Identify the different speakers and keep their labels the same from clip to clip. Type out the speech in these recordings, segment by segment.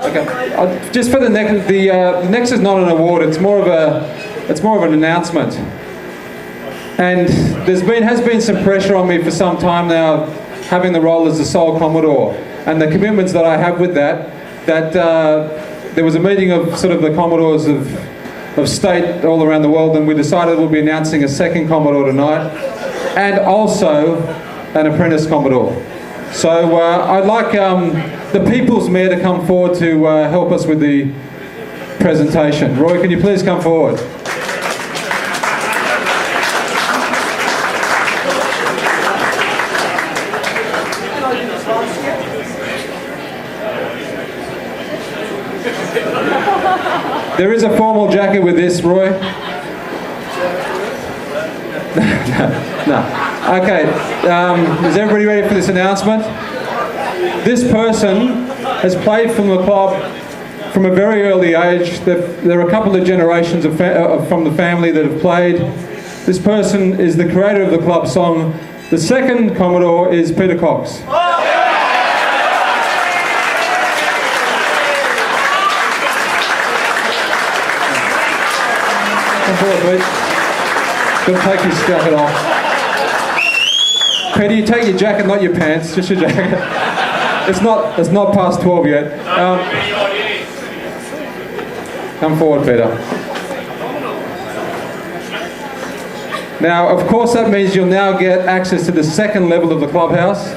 Speaker 1: Okay. Just for the next, the next is not an award. It's more of an announcement. And has been some pressure on me for some time now, having the role as the sole Commodore, and the commitments that I have with that. There was a meeting of sort of the Commodores of state all around the world, and we decided we'll be announcing a second Commodore tonight, and also an apprentice Commodore. So I'd like the People's Mayor to come forward to help us with the presentation. Roy, can you please come forward? There is a formal jacket with this, Roy. No. Okay, is everybody ready for this announcement? This person has played from the club from a very early age. There are a couple of generations from the family that have played. This person is the creator of the club song. The second Commodore is Peter Cox. Come forward, Pete. Don't take your jacket off. Peter, you take your jacket, not your pants, just your jacket. It's not past 12 yet. Come forward, Peter. Now, of course, that means you'll now get access to the second level of the clubhouse.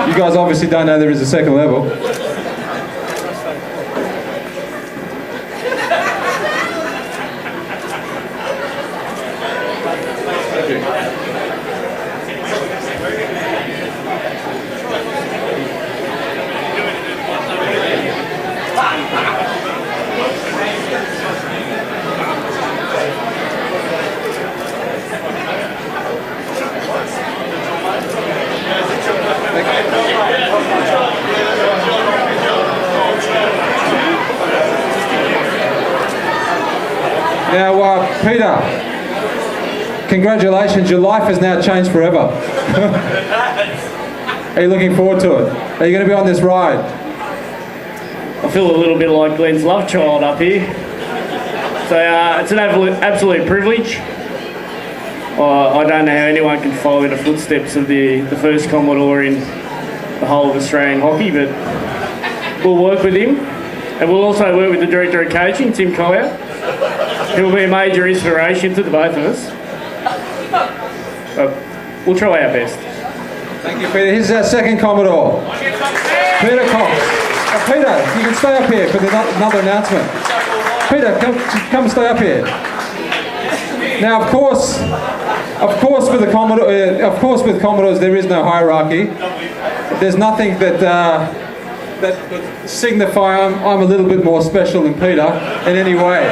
Speaker 1: You guys obviously don't know there is a second level. Now, Peter, congratulations, your life has now changed forever. Are you looking forward to it? Are you going to be on this ride?
Speaker 2: I feel a little bit like Glenn's love child up here. So it's an absolute privilege. I don't know how anyone can follow in the footsteps of the first Commodore in the whole of Australian hockey, but we'll work with him. And we'll also work with the Director of Coaching, Tim Collier. He will be a major inspiration to the both of us. We'll try our best.
Speaker 1: Thank you, Peter. Here's our second Commodore, Peter Cox. Peter, you can stay up here for another announcement. Peter, come stay up here. Now, of course, with the Commodores, there is no hierarchy. There's nothing that would signify I'm a little bit more special than Peter in any way.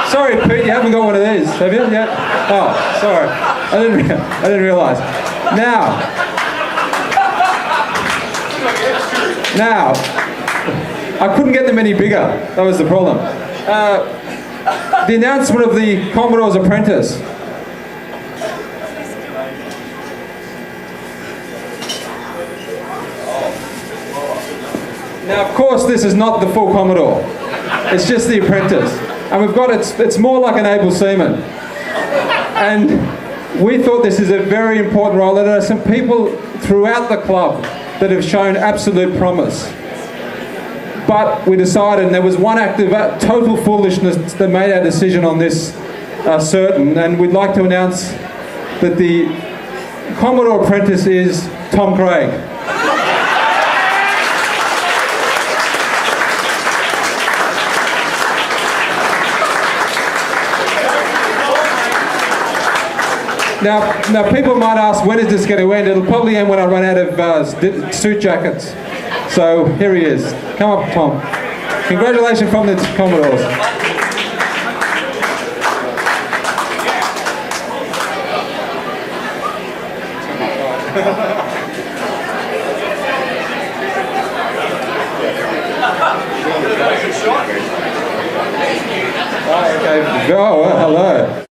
Speaker 1: Sorry, Pete, you haven't got one of these, have you yet? Oh, sorry, I didn't realise. Now, I couldn't get them any bigger. That was the problem. The announcement of the Commodore's apprentice. Now, of course, this is not the full Commodore. It's just the apprentice. And we've got it's more like an able seaman. And we thought this is a very important role. There are some people throughout the club that have shown absolute promise. But we decided, and there was one act of total foolishness that made our decision on this certain, and we'd like to announce that the Commodore apprentice is Tom Craig. Now people might ask, when is this going to end? It'll probably end when I run out of suit jackets. So here he is. Come up, Tom. Congratulations from the Commodores. Oh, okay. Oh, well, hello.